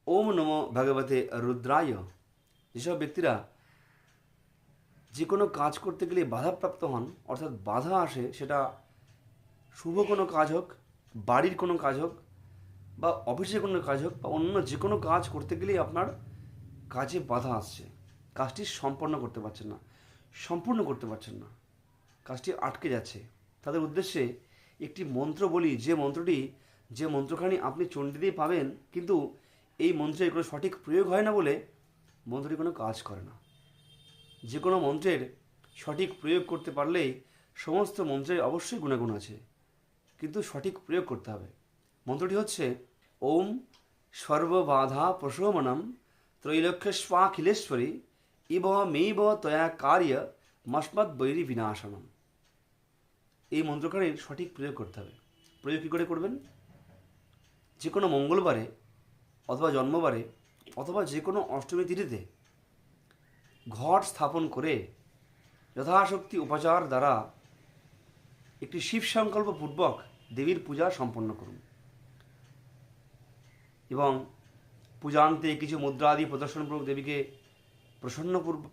ওম নমো ভগবতে রুদ্রায়। যেসব ব্যক্তিরা যে কোনো কাজ করতে গেলে বাধাপ্রাপ্ত হন, অর্থাৎ বাধা আসে, সেটা শুভ কোনো কাজ হোক, বাড়ির কোনো কাজ হোক, বা অফিসে কোনো কাজ হোক, বা অন্য যে কোনো কাজ করতে গেলেই আপনার কাজে বাধা আসছে, কাজটি সম্পন্ন করতে পারছেন না, সম্পূর্ণ করতে পারছেন না, কাজটি আটকে যাচ্ছে, তাদের উদ্দেশ্যে একটি মন্ত্র বলি, যে মন্ত্রখানি আপনি চণ্ডী দিয়ে পাবেন, কিন্তু এই মন্ত্রের কোনো সঠিক প্রয়োগ হয় না বলে মন্ত্রটি কোনো কাজ করে না। যে কোনো মন্ত্রের সঠিক প্রয়োগ করতে পারলেই, সমস্ত মন্ত্রের অবশ্যই গুণাগুণ আছে, কিন্তু সঠিক প্রয়োগ করতে হবে। মন্ত্রটি হচ্ছে ওম সর্ববাধা প্রশমনম ত্রৈলোক্যস্বাখিলেশ্বরী ইব মেইব তয়া কার্য মস্মৎ বৈরী বিনাশনম। এই মন্ত্রখানির সঠিক প্রয়োগ করতে হবে। প্রয়োগ কী করে করবেন? যে কোনো মঙ্গলবারে অথবা জন্মবারে অথবা যে কোনো অষ্টমী তিথিতে ঘট স্থাপন করে যথাশক্তি উপাচার দ্বারা একটি শিব সংকল্পপূর্বক দেবীর পূজা সম্পন্ন করুন এবং পূজান্তে কিছু মুদ্রা আদি প্রদর্শনপূর্বক দেবীকে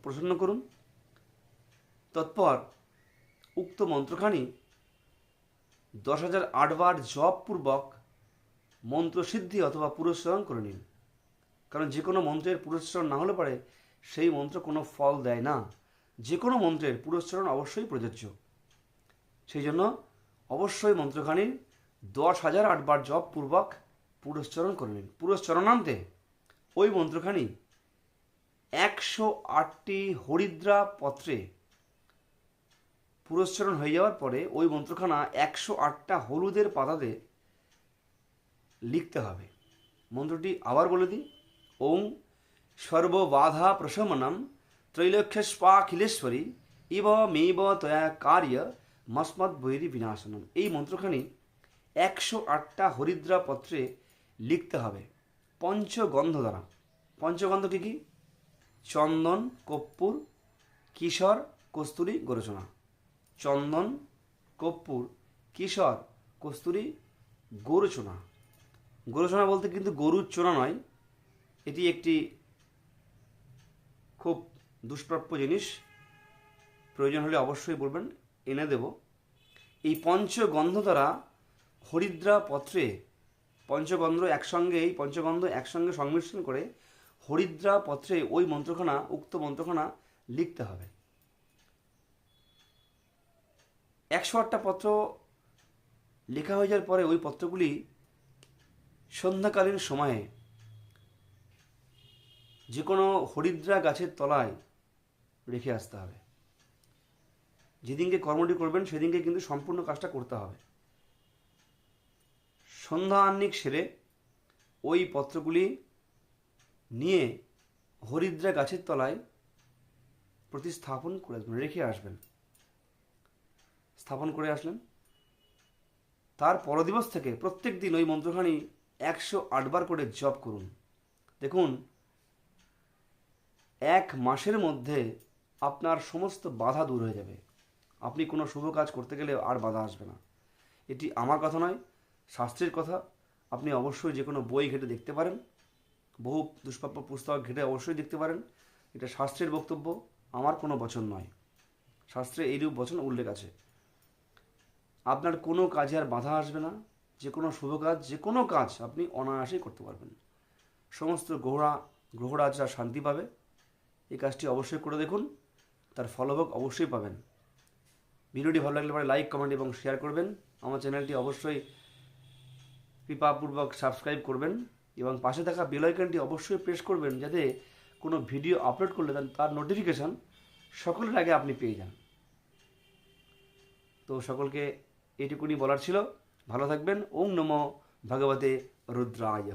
প্রসন্ন করুন। তৎপর উক্ত মন্ত্রখানি 10,008 বার জপপূর্বক মন্ত্রসিদ্ধি অথবা পুরস্চরণ করে নিন। কারণ যে কোনো মন্ত্রের পুরস্চরণ না হলে পরে সেই মন্ত্র কোনো ফল দেয় না। যে কোনো মন্ত্রের পুরস্চরণ অবশ্যই প্রযোজ্য। সেই জন্য অবশ্যই মন্ত্রখানির 10,008 বার জপপূর্বক পুরস্চরণ করে নিন। পুরস্চরণান্তে ওই মন্ত্রখানি 108টি হরিদ্রা পত্রে পুরস্চরণ হয়ে যাওয়ার পরে ওই মন্ত্রখানা 108টা হলুদের পাতাতে লিখতে হবে। মন্ত্রটি আবার বলে দিই, ওম সর্ববাধা প্রশমনম ত্রৈলোক্যস্বাখিলেশ্বরী ইব মেইব তয়া কার্য মস্মৎ বৈরী বিনাশনম। এই মন্ত্রখানি 108টা হরিদ্রা পত্রে লিখতে হবে পঞ্চগন্ধ দ্বারা। পঞ্চগন্ধ কী কী? চন্দন, কর্পূর, কিশর, কস্তুরী, গোরচনা। চন্দন, কর্পূর, কিশর, কস্তুরী, গোরচনা। গোরচনা বলতে কিন্তু গরুর চোনা নয়, এটি একটি খুব দুষ্প্রাপ্য জিনিস, প্রয়োজন হলে অবশ্যই বলবেন, এনে দেব। এই পঞ্চগন্ধ দ্বারা হরিদ্রা পত্রে পঞ্চগন্ধ একসঙ্গে সংমিশ্রণ করে হরিদ্রা পত্রে ওই মন্ত্রখানা, উক্ত মন্ত্রখানা লিখতে হবে। 108টা পত্র লেখা হয়ে যাওয়ার পরে ওই পত্রগুলি সন্ধ্যাকালীন সময়ে যে কোনো হরিদ্রা গাছের তলায় রেখে আসতে হবে। যেদিনকে কর্মটি করবেন সেদিনকে কিন্তু সম্পূর্ণ কাজটা করতে হবে। সন্ধ্যা আহ্নিক সেরে ওই পত্রগুলি নিয়ে হরিদ্রা গাছের তলায় প্রতিস্থাপন করে আসবেন, রেখে আসবেন। স্থাপন করে আসলেন, তার পরদিবস থেকে প্রত্যেক দিন ওই মন্ত্রখানি 108 বার করে জপ করুন। দেখুন, 1 মাসের মধ্যে আপনার সমস্ত বাধা দূর হয়ে যাবে। আপনি কোনো শুভ কাজ করতে গেলে আর বাধা আসবে না। এটি আমার কথা নয়, শাস্ত্রের কথা। আপনি অবশ্যই যে কোনো বই ঘেটে দেখতে পারেন, বহু দুষ্প্রাপ্য পুস্তক ঘেটে অবশ্যই দেখতে পারেন। এটা শাস্ত্রের বক্তব্য, আমার কোনো বচন নয়। শাস্ত্রে এইরূপ বচন উল্লেখ আছে। আপনার কোনো কাজে আর বাধা আসবে না। যে কোনো শুভ কাজ, যে কোনো কাজ আপনি অনায়াসেই করতে পারবেন। সমস্ত গ্রহরাজরা শান্তি পাবে। এই কাজটি অবশ্যই করে দেখুন, তার ফলভোগ অবশ্যই পাবেন। ভিডিওটি ভালো লাগলে পরে লাইক, কমেন্ট এবং শেয়ার করবেন। আমার চ্যানেলটি অবশ্যই কৃপাপূর্বক সাবস্ক্রাইব করবেন এবং পাশে থাকা বেল আইকনটি অবশ্যই প্রেস করবেন, যাতে কোনো ভিডিও আপলোড করলে তার নোটিফিকেশন সকলের আগে আপনি পেয়ে যান। তো সকলকে এইটুকুনি বলার ছিল। ভালো থাকবেন। ওম নমো ভগবতে রুদ্রায়।